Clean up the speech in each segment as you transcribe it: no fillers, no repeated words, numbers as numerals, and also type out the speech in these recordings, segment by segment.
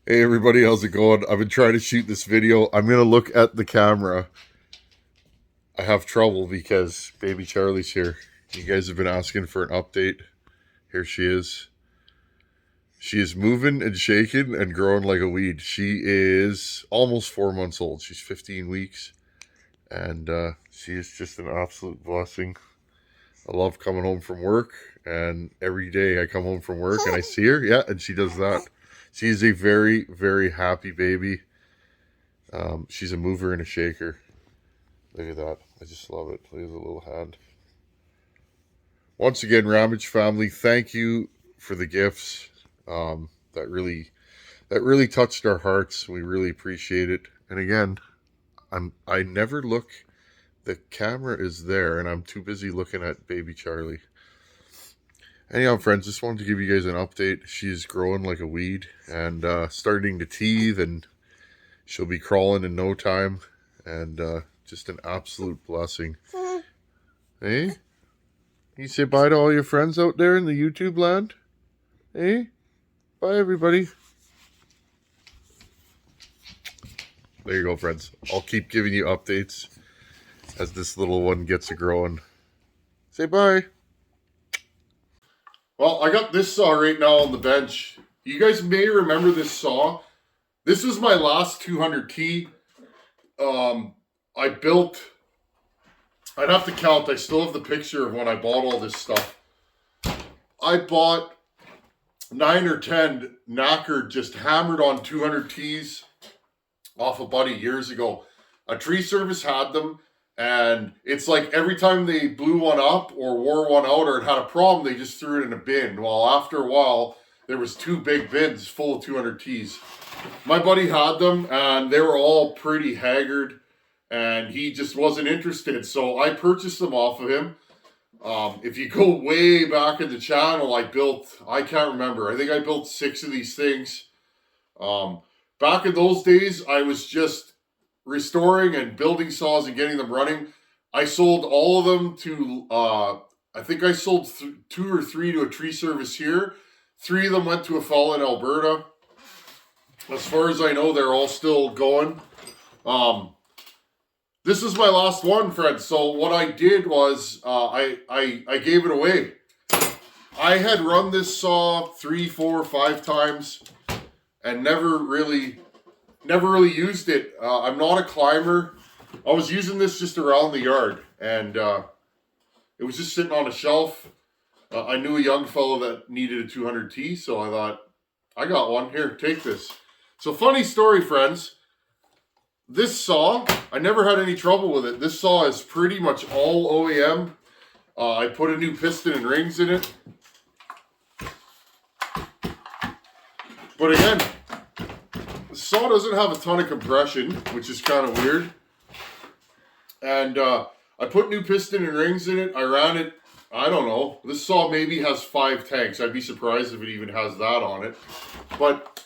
Hey everybody, how's it going? I've been trying to shoot this video. I'm gonna look at the camera. I have trouble because baby Charlie's here. You guys have been asking for an update. Here she is. She is moving and shaking and growing like a weed. She is almost 4 months old. She's 15 weeks. And she is just an absolute blessing. I love coming home from work. And every day I come home from work and I see her. Yeah, and she does that. She's a very, very happy baby. She's a mover and a shaker. Look at that. I just love it. Look at the little hand. Once again, Ramage family, thank you for the gifts. That really touched our hearts. We really appreciate it. And again, I never look. The camera is there, and I'm too busy looking at baby Charlie. Anyhow, friends, just wanted to give you guys an update. She's growing like a weed and starting to teeth, and she'll be crawling in no time. And just an absolute blessing. Hey? You say bye to all your friends out there in the YouTube land? Hey? Bye, everybody. There you go, friends. I'll keep giving you updates as this little one gets growing. Say bye. Well, I got this saw right now on the bench. You guys may remember this saw. This is my last 200t. I built, I'd have to count, I still have the picture of when I bought all this stuff. I bought 9 or 10 knackered, just hammered on 200Ts off a buddy years ago. A tree service had them, and it's like every time they blew one up or wore one out or it had a problem, they just threw it in a bin. Well, after a while, there was 2 big bins full of 200Ts. My buddy had them, and they were all pretty haggard, and he just wasn't interested. So I purchased them off of him. If you go way back in the channel, I can't remember. I think I built 6 of these things. Back in those days, I was just restoring and building saws and getting them running. I sold all of them to, I think I sold 2 or 3 to a tree service here. 3 of them went to a fella in Alberta. As far as I know, they're all still going. This is my last one, friends. So what I did was I gave it away. I had run this saw 3, 4, 5 times and never really used it. I'm not a climber. I was using this just around the yard, and it was just sitting on a shelf. I knew a young fellow that needed a 200T, so I thought, I got one. Here, take this. So funny story, friends. This saw, I never had any trouble with it. This saw is pretty much all OEM. I put a new piston and rings in it. But again, the saw doesn't have a ton of compression, which is kind of weird. And I put new piston and rings in it. I ran it, I don't know. This saw maybe has 5 tanks. I'd be surprised if it even has that on it. But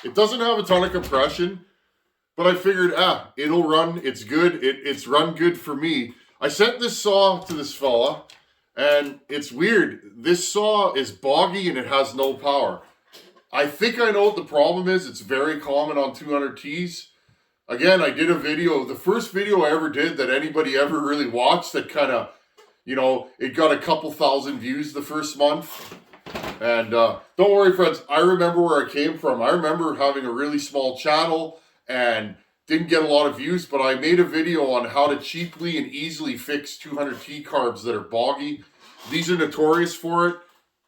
it doesn't have a ton of compression. But I figured, it'll run. It's good. It's run good for me. I sent this saw to this fella, and it's weird. This saw is boggy and it has no power. I think I know what the problem is. It's very common on 200Ts. Again, I did a video, the first video I ever did that anybody ever really watched that kind of, it got a couple thousand views the first month. And don't worry, friends, I remember where I came from. I remember having a really small channel and didn't get a lot of views, but I made a video on how to cheaply and easily fix 200T carbs that are boggy. These are notorious for it.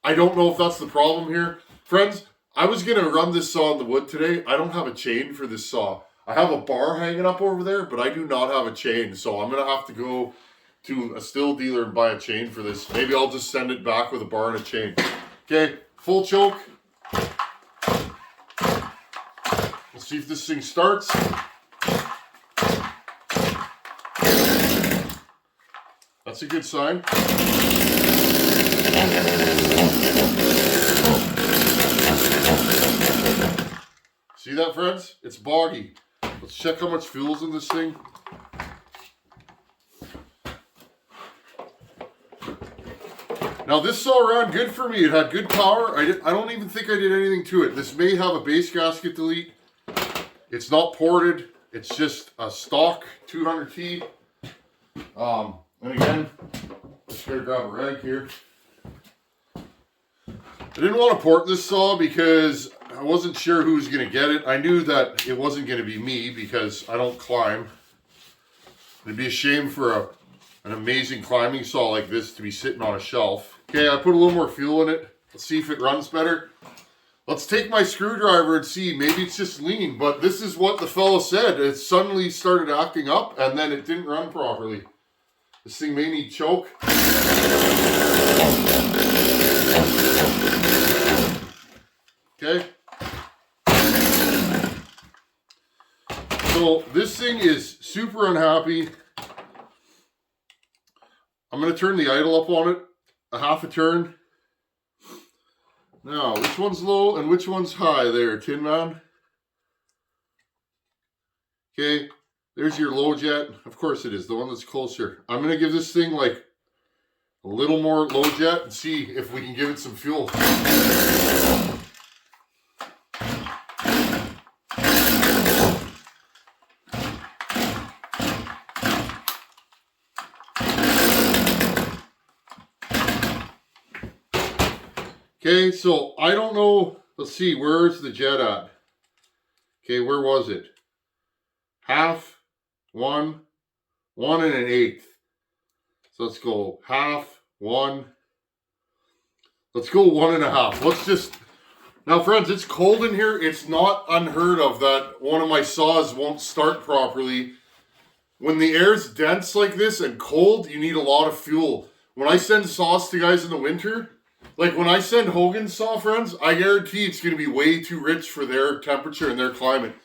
I don't know if that's the problem here. Friends, I was going to run this saw in the wood today. I don't have a chain for this saw. I have a bar hanging up over there, but I do not have a chain. So I'm going to have to go to a Stihl dealer and buy a chain for this. Maybe I'll just send it back with a bar and a chain. Okay, full choke. Let's see if this thing starts. That's a good sign. See that, friends? It's boggy. Let's check how much fuel's in this thing. Now this saw ran good for me. It had good power. I don't even think I did anything to it. This may have a base gasket delete. It's not ported. It's just a stock 200T. And again, just gotta grab a rag here. I didn't want to port this saw because I wasn't sure who was going to get it. I knew that it wasn't going to be me because I don't climb. It'd be a shame for an amazing climbing saw like this to be sitting on a shelf. Okay, I put a little more fuel in it. Let's see if it runs better. Let's take my screwdriver and see. Maybe it's just lean, but this is what the fella said. It suddenly started acting up and then it didn't run properly. This thing may need choke. Okay. So this thing is super unhappy. I'm going to turn the idle up on it a half a turn. Now, which one's low and which one's high there, Tin Man? Okay, there's your low jet. Of course it is, the one that's closer. I'm going to give this thing like a little more low jet and see if we can give it some fuel. Okay, so I don't know. Let's see, where's the jet at? Okay, where was it? Half, 1, 1 1/8. So let's go half, 1. Let's go 1 1/2. Let's just, now friends, it's cold in here. It's not unheard of that one of my saws won't start properly. When the air's dense like this and cold, you need a lot of fuel. When I send saws to guys in the winter, like when I send Hogan's saw, friends, I guarantee it's going to be way too rich for their temperature and their climate.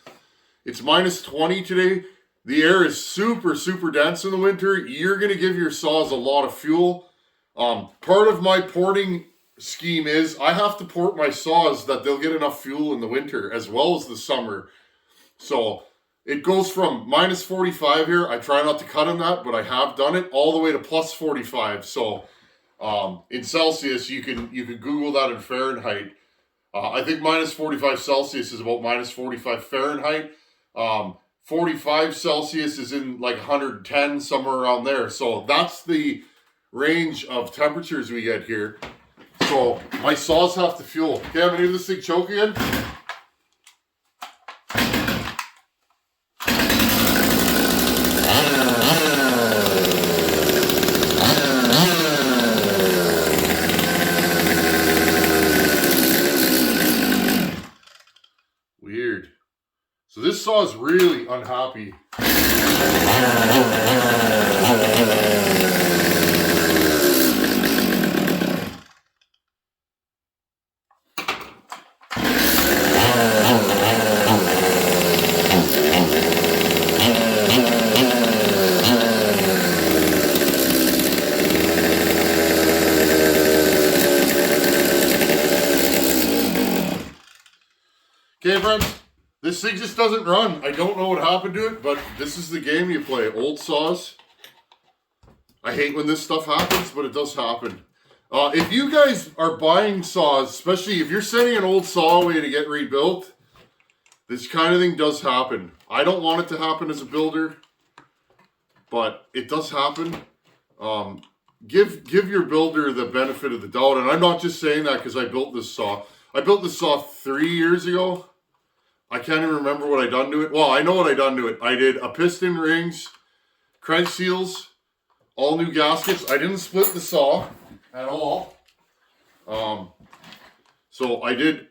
It's minus 20 today. The air is super, super dense in the winter. You're going to give your saws a lot of fuel. Part of my porting scheme is I have to port my saws that they'll get enough fuel in the winter as well as the summer. So it goes from minus 45 here. I try not to cut on that, but I have done it all the way to plus 45. So in Celsius, you can Google that in Fahrenheit. I think minus 45 Celsius is about minus 45 Fahrenheit. 45 Celsius is in like 110, somewhere around there. So that's the range of temperatures we get here. So my saws have to fuel. Okay, I'm gonna give this thing choke again. Weird. So this saw is really unhappy. Okay, friends. This thing just doesn't run. I don't know what happened to it, but this is the game you play. Old saws. I hate when this stuff happens, but it does happen. If you guys are buying saws, especially if you're sending an old saw away to get rebuilt, this kind of thing does happen. I don't want it to happen as a builder, but it does happen. Give your builder the benefit of the doubt, and I'm not just saying that because I built this saw. I built this saw 3 years ago. I can't even remember what I done to it. Well, I know what I done to it. I did a piston, rings, crank seals, all new gaskets. I didn't split the saw at all. So I did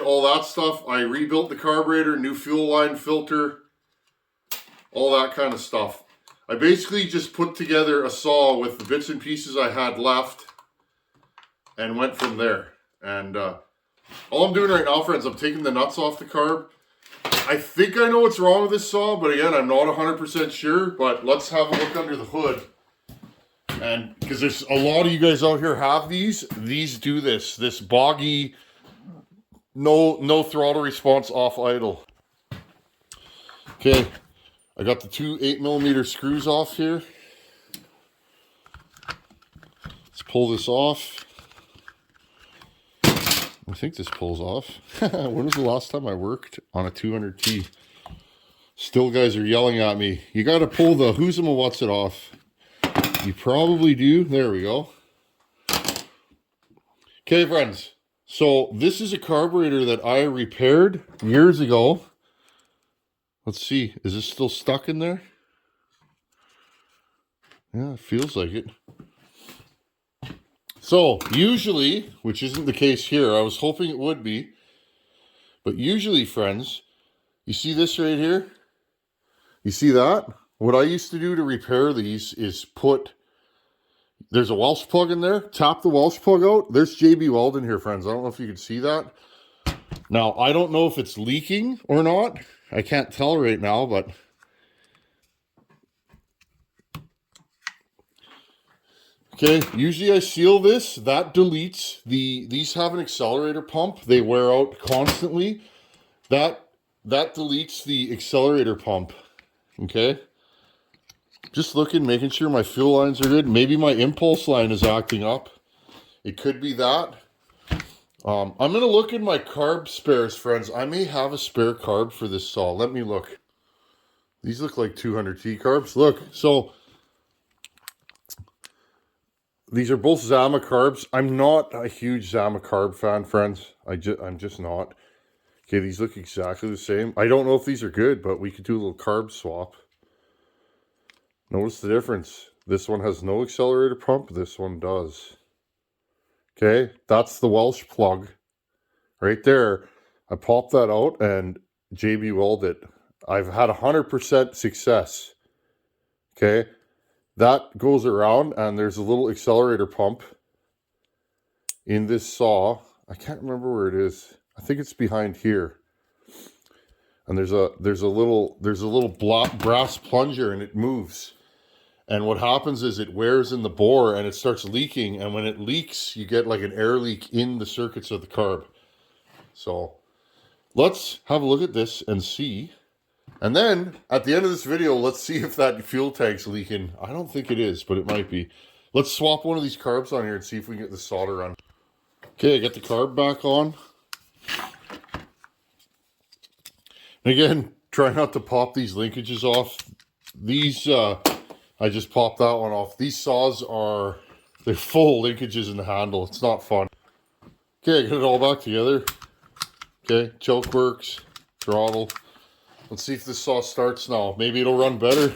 all that stuff. I rebuilt the carburetor, new fuel line, filter, all that kind of stuff. I basically just put together a saw with the bits and pieces I had left and went from there. And all I'm doing right now, friends, I'm taking the nuts off the carb. I think I know what's wrong with this saw, but again, I'm not 100% sure. But let's have a look under the hood. And because there's a lot of you guys out here have these do this Boggy, no throttle response, off idle. Okay, I got the two 8mm screws off here. Let's pull this off. I think this pulls off. When was the last time I worked on a 200T? Still guys are yelling at me. You got to pull the who's and what's it off. You probably do. There we go. Okay, friends. So this is a carburetor that I repaired years ago. Let's see. Is this still stuck in there? Yeah, it feels like it. So usually, which isn't the case here, I was hoping it would be, but usually, friends, you see this right here? You see that? What I used to do to repair these is there's a Welsh plug in there, tap the Welsh plug out. There's JB Weld in here, friends. I don't know if you can see that. Now, I don't know if it's leaking or not. I can't tell right now, but okay, usually I seal this. That deletes these have an accelerator pump. They wear out constantly. That deletes the accelerator pump. Okay. Just looking, making sure my fuel lines are good. Maybe my impulse line is acting up. It could be that. I'm going to look in my carb spares, friends. I may have a spare carb for this saw. Let me look. These look like 200T carbs. Look, so these are both Zama carbs. I'm not a huge Zama carb fan, friends. I'm just not. Okay, these look exactly the same. I don't know if these are good, but we could do a little carb swap. Notice the difference. This one has no accelerator pump. This one does. Okay, that's the Welsh plug right there. I popped that out and JB welded it. I've had 100% success. Okay, that goes around and there's a little accelerator pump in this saw. I can't remember where it is. I think it's behind here. And there's a little brass plunger and it moves. And what happens is it wears in the bore and it starts leaking. And when it leaks, you get like an air leak in the circuits of the carb. So let's have a look at this and see. And then at the end of this video, let's see if that fuel tank's leaking. I don't think it is, but it might be. Let's swap one of these carbs on here and see if we can get the solder on. Okay, I got the carb back on. And again, try not to pop these linkages off. These, I just popped that one off. These saws they're full of linkages in the handle. It's not fun. Okay, I got it all back together. Okay, choke works, throttle. Let's see if this saw starts now. Maybe it'll run better.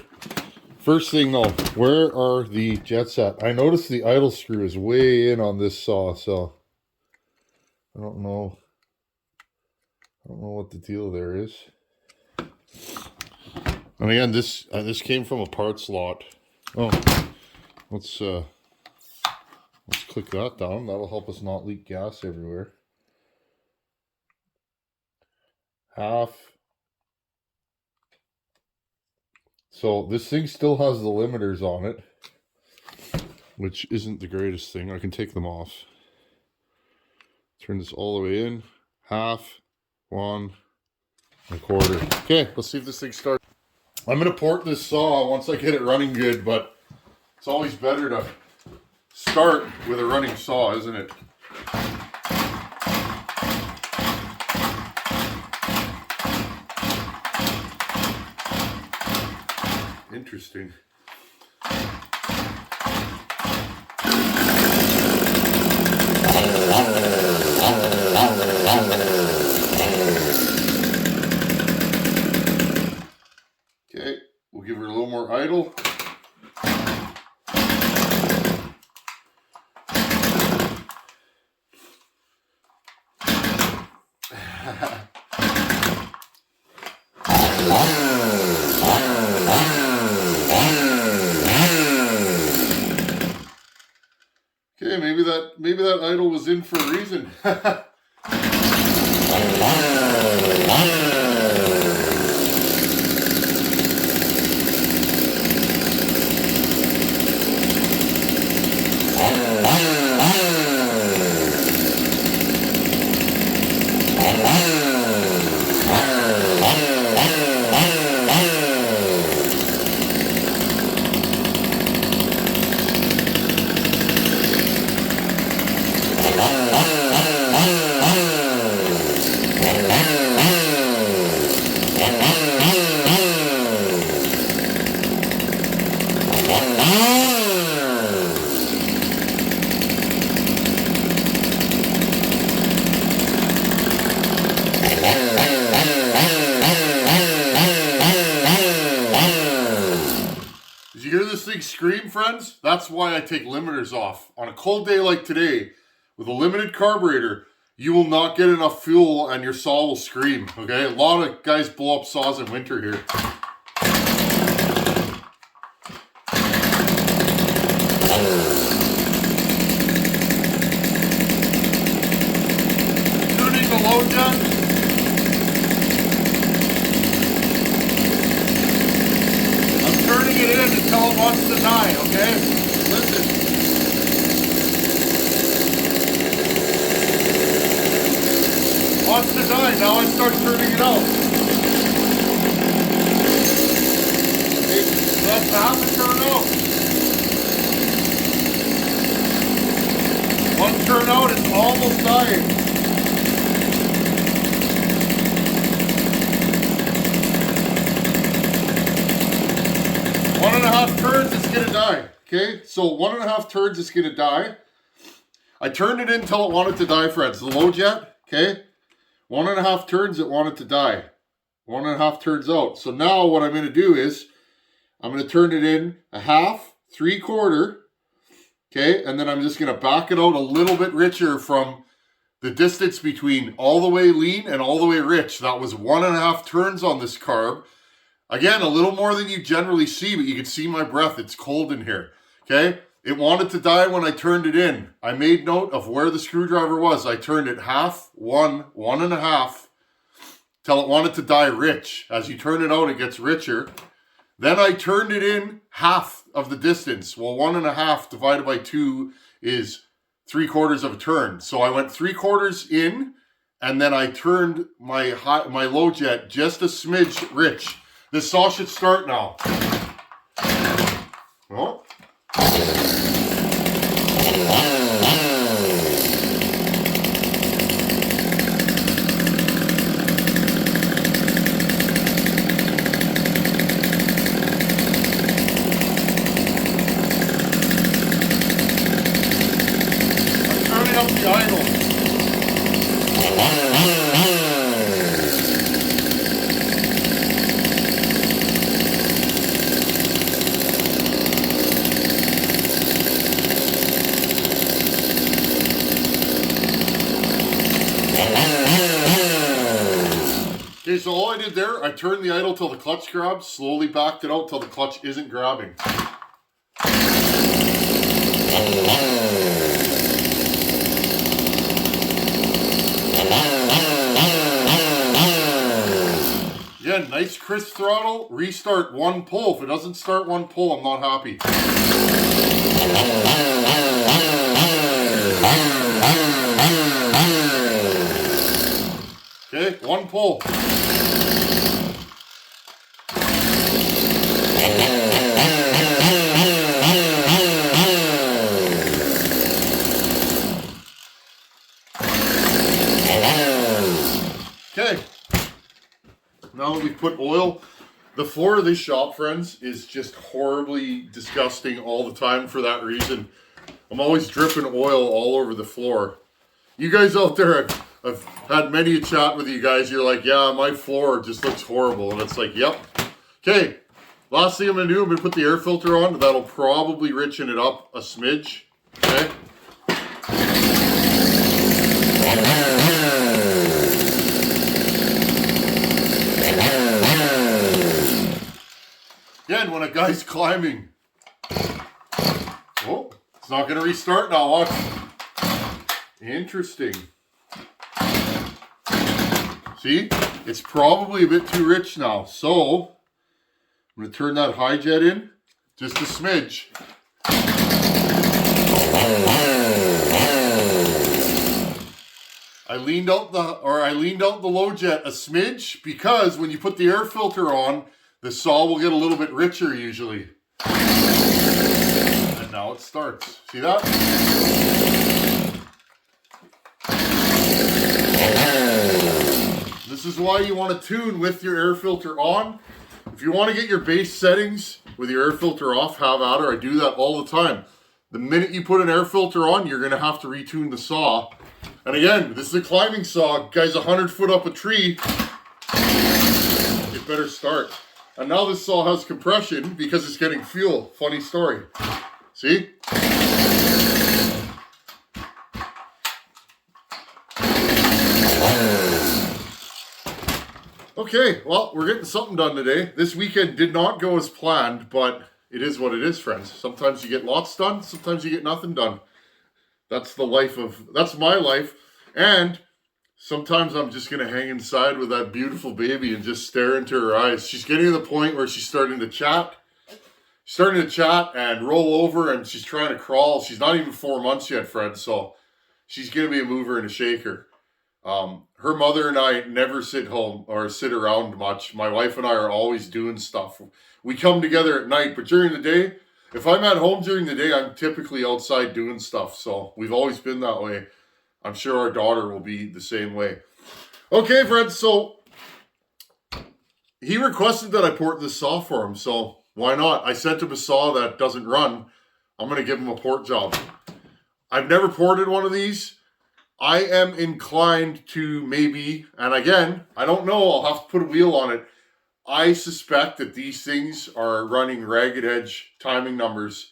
First thing though, where are the jets at? I noticed the idle screw is way in on this saw, so I don't know. I don't know what the deal there is. And again, this came from a parts lot. Oh, let's click that down. That'll help us not leak gas everywhere. Half. So this thing still has the limiters on it, which isn't the greatest thing. I can take them off. Turn this all the way in. Half, 1, 1/4. Okay, let's see if this thing starts. I'm going to port this saw once I get it running good, but it's always better to start with a running saw, isn't it? Interesting. Okay, we'll give her a little more idle. Okay, maybe that idle was in for a reason. Did you hear this thing scream, friends? That's why I take limiters off. On a cold day like today, with a limited carburetor, you will not get enough fuel and your saw will scream, okay? A lot of guys blow up saws in winter here. Tuning the load jet. Turning it in until it wants to die, okay? Listen. Wants to die, now I start turning it out. Okay, that's half a turn out. One turn out, it's almost dying. One and a half turns, it's gonna die. Okay, so 1.5 turns, it's gonna die. I turned it in until it wanted to die, friends. The low jet, okay? 1.5 turns, it wanted to die. 1.5 turns out. So now what I'm gonna do is I'm gonna turn it in a half, 3/4, okay, and then I'm just gonna back it out a little bit richer from the distance between all the way lean and all the way rich. That was 1.5 turns on this carb. Again, a little more than you generally see, but you can see my breath. It's cold in here, okay? It wanted to die when I turned it in. I made note of where the screwdriver was. I turned it half, 1.5, till it wanted to die rich. As you turn it out, it gets richer. Then I turned it in half of the distance. Well, 1.5 divided by 2 is 3/4 of a turn. So I went 3/4 in, and then I turned my low jet just a smidge rich. This saw should start now. Oh. I'm turning up the idle. Okay, so all I did there, I turned the idle till the clutch grabs, slowly backed it out till the clutch isn't grabbing. Again, nice crisp throttle, restart one pull. If it doesn't start one pull, I'm not happy. Okay, one pull. Okay, now that we've put oil, the floor of this shop, friends, is just horribly disgusting all the time for that reason. I'm always dripping oil all over the floor. You guys out there, I've had many a chat with you guys. You're like, yeah, my floor just looks horrible. And it's like, yep. Okay, last thing I'm going to do, I'm going to put the air filter on. That'll probably richen it up a smidge. Okay. Again, when a guy's climbing. Oh, it's not going to restart now. Watch. Interesting. See, it's probably a bit too rich now. So, I'm going to turn that high jet in just a smidge. I leaned out the low jet a smidge because when you put the air filter on, the saw will get a little bit richer usually. And now it starts. See that? This is why you want to tune with your air filter on. If you want to get your base settings with your air filter off, have at her. I do that all the time. The minute you put an air filter on, you're going to have to retune the saw. And again, this is a climbing saw. Guy's 100 foot up a tree. It better start. And now this saw has compression because it's getting fuel. Funny story. See? Okay, well, we're getting something done today. This weekend did not go as planned, but it is what it is, friends. Sometimes you get lots done, sometimes you get nothing done. That's that's my life. And sometimes I'm just going to hang inside with that beautiful baby and just stare into her eyes. She's getting to the point where she's starting to chat. Starting to chat and roll over, and she's trying to crawl. She's not even 4 months yet, friends, so she's going to be a mover and a shaker. Her mother and I never sit home or sit around much. My wife and I are always doing stuff. We come together at night, but during the day, if I'm at home during the day, I'm typically outside doing stuff. So we've always been that way. I'm sure our daughter will be the same way. Okay, friends, so he requested that I port this saw for him, so why not? I sent him a saw that doesn't run. I'm going to give him a port job. I've never ported one of these. I am inclined to maybe, and again, I don't know, I'll have to put a wheel on it. I suspect that these things are running ragged edge timing numbers.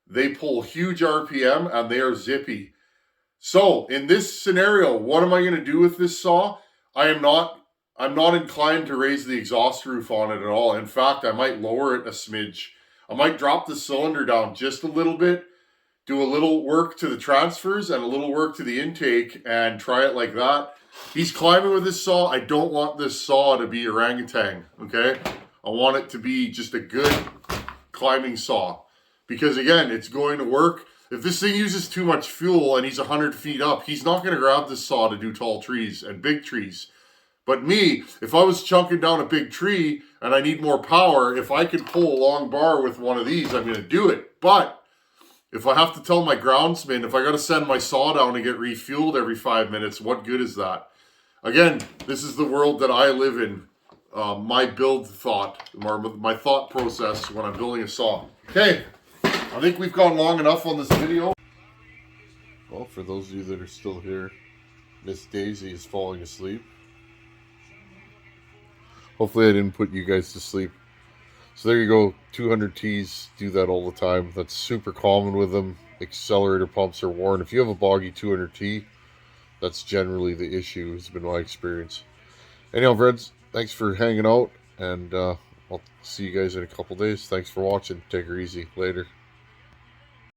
They pull huge RPM and they are zippy. So in this scenario, what am I going to do with this saw? I'm not inclined to raise the exhaust roof on it at all. In fact, I might lower it a smidge. I might drop the cylinder down just a little bit, do a little work to the transfers and a little work to the intake and try it like that. He's climbing with this saw. I don't want this saw to be orangutan, okay? I want it to be just a good climbing saw. Because again, it's going to work. If this thing uses too much fuel and he's 100 feet up, he's not going to grab this saw to do tall trees and big trees. But me, if I was chunking down a big tree and I need more power, if I could pull a long bar with one of these, I'm going to do it. But if I have to tell my groundsman, if I got to send my saw down to get refueled every 5 minutes, what good is that? Again, this is the world that I live in. My build thought, my thought process when I'm building a saw. Okay, I think we've gone long enough on this video. Well, for those of you that are still here, Miss Daisy is falling asleep. Hopefully I didn't put you guys to sleep. So there you go, 200Ts do that all the time. That's super common with them. Accelerator pumps are worn. If you have a Boggy 200T, that's generally the issue, has been my experience. Anyhow, friends, thanks for hanging out, and I'll see you guys in a couple days. Thanks for watching. Take her easy. Later.